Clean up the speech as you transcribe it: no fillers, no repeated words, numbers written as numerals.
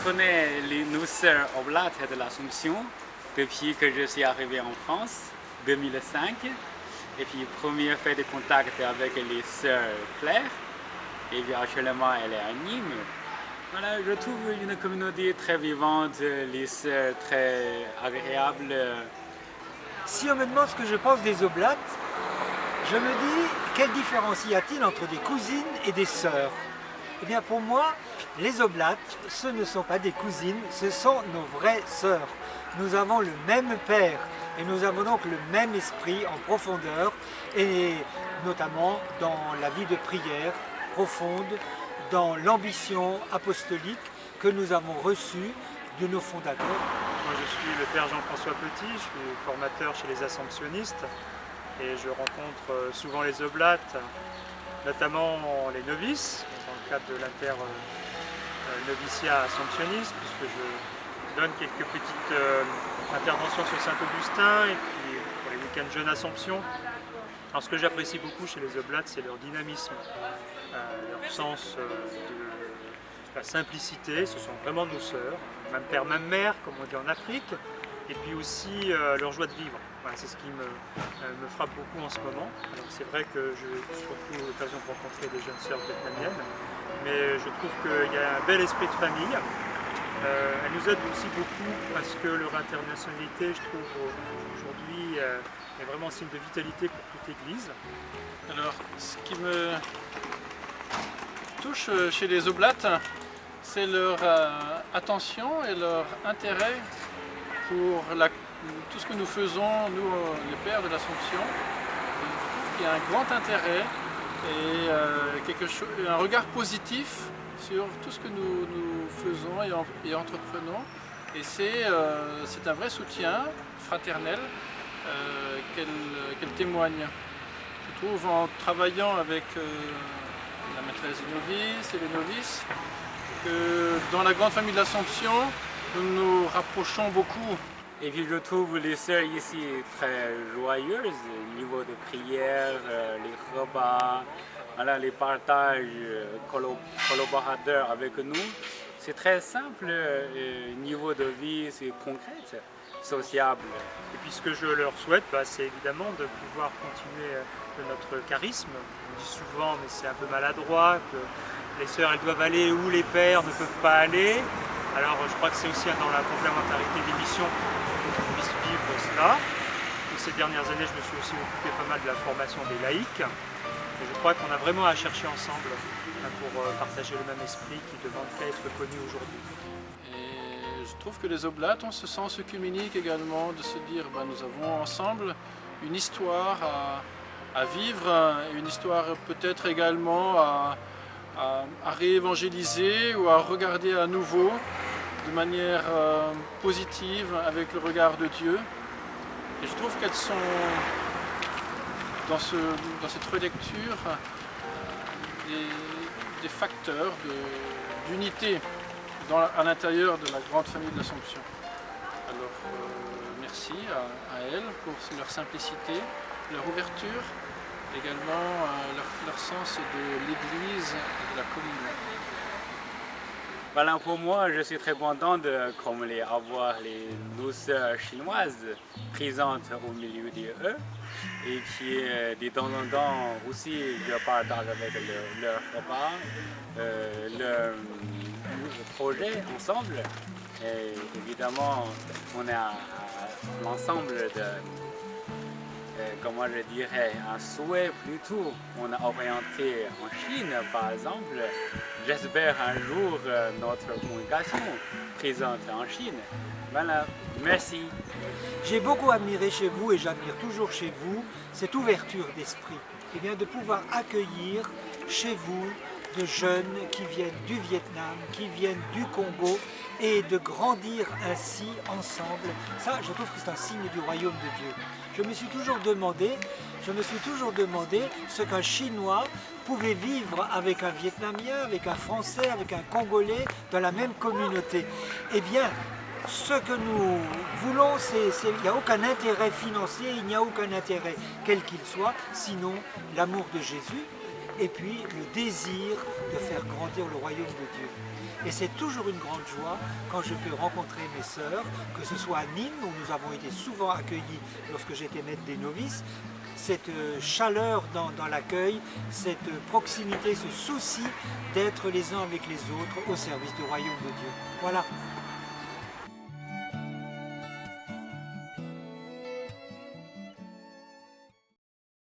connais nos sœurs Oblates de l'Assomption depuis que je suis arrivé en France, 2005. Et puis, première fait de contact avec les sœurs Claire. Et puis, actuellement, elle est à Nîmes. Voilà, je trouve une communauté très vivante, les sœurs très agréables. Si on me demande ce que je pense des Oblates, je me dis, quelle différence y a-t-il entre des cousines et des sœurs? Eh bien pour moi, les Oblates, ce ne sont pas des cousines, ce sont nos vraies sœurs. Nous avons le même père et nous avons donc le même esprit en profondeur et notamment dans la vie de prière profonde, dans l'ambition apostolique que nous avons reçue de nos fondateurs. Moi je suis le père Jean-François Petit, je suis formateur chez les Assomptionnistes et je rencontre souvent les Oblates, notamment les novices, dans le cadre de l'inter-noviciat assomptionniste, puisque je donne quelques petites interventions sur Saint-Augustin et puis pour les week-ends Jeune Assomption. Alors ce que j'apprécie beaucoup chez les Oblates, c'est leur dynamisme, leur sens de la simplicité, ce sont vraiment nos sœurs, même père, même mère, comme on dit en Afrique, et puis aussi leur joie de vivre. Voilà, c'est ce qui me frappe beaucoup en ce moment. Alors c'est vrai que j'ai surtout l'occasion de rencontrer des jeunes sœurs vietnamiennes, mais je trouve qu'il y a un bel esprit de famille. Elles nous aident aussi beaucoup parce que leur internationalité, je trouve, aujourd'hui, est vraiment signe de vitalité pour toute l'Église. Alors, ce qui me touche chez les Oblates, c'est leur attention et leur intérêt pour tout ce que nous faisons, nous les pères de l'Assomption. Je trouve qu'il y a un grand intérêt et un regard positif sur tout ce que nous faisons et entreprenons. Et c'est un vrai soutien fraternel qu'elle témoigne. Je trouve en travaillant avec la maîtresse des novices et les novices que dans la grande famille de l'Assomption, nous nous rapprochons beaucoup. Et puis je trouve les sœurs ici très joyeuses au niveau de prière, les repas, voilà, les partages collaborateurs avec nous. C'est très simple, niveau de vie, c'est concret, sociable. Et puis ce que je leur souhaite, c'est évidemment de pouvoir continuer notre charisme. On dit souvent, mais c'est un peu maladroit, que les sœurs elles doivent aller où les pères ne peuvent pas aller. Alors je crois que c'est aussi dans la complémentarité des missions qu'on puisse vivre cela. Et ces dernières années, je me suis aussi occupé pas mal de la formation des laïcs. Et je crois qu'on a vraiment à chercher ensemble pour partager le même esprit qui demande qu'à être connu aujourd'hui. Et je trouve que les Oblates ont ce sens œcuménique également, de se dire nous avons ensemble une histoire à vivre, une histoire peut-être également à réévangéliser ou à regarder à nouveau de manière positive avec le regard de Dieu. Et je trouve qu'elles sont dans cette relecture des facteurs d'unité à l'intérieur de la grande famille de l'Assomption. Alors merci à elles pour leur simplicité, leur ouverture, également leur sens de l'Église et de la communion. Voilà, pour moi, je suis très content de avoir nos sœurs chinoises présentes au milieu d'eux. Et puis, de temps en temps aussi, je partage avec leur repas, leur projet ensemble. Et évidemment, on a l'ensemble de, comment je dirais, un souhait plutôt. On a orienté en Chine, par exemple. J'espère un jour notre congrégation présente en Chine. Voilà, merci. J'ai beaucoup admiré chez vous et j'admire toujours chez vous cette ouverture d'esprit. Et bien de pouvoir accueillir chez vous de jeunes qui viennent du Vietnam, qui viennent du Congo et de grandir ainsi ensemble. Ça, je trouve que c'est un signe du royaume de Dieu. Je me suis toujours demandé ce qu'un Chinois pouvait vivre avec un Vietnamien, avec un Français, avec un Congolais dans la même communauté. Eh bien, ce que nous voulons, il n'y a aucun intérêt financier, il n'y a aucun intérêt quel qu'il soit, sinon l'amour de Jésus et puis le désir de faire grandir le royaume de Dieu. Et c'est toujours une grande joie quand je peux rencontrer mes sœurs, que ce soit à Nîmes, où nous avons été souvent accueillis lorsque j'étais maître des novices, cette chaleur dans l'accueil, cette proximité, ce souci d'être les uns avec les autres au service du royaume de Dieu. Voilà.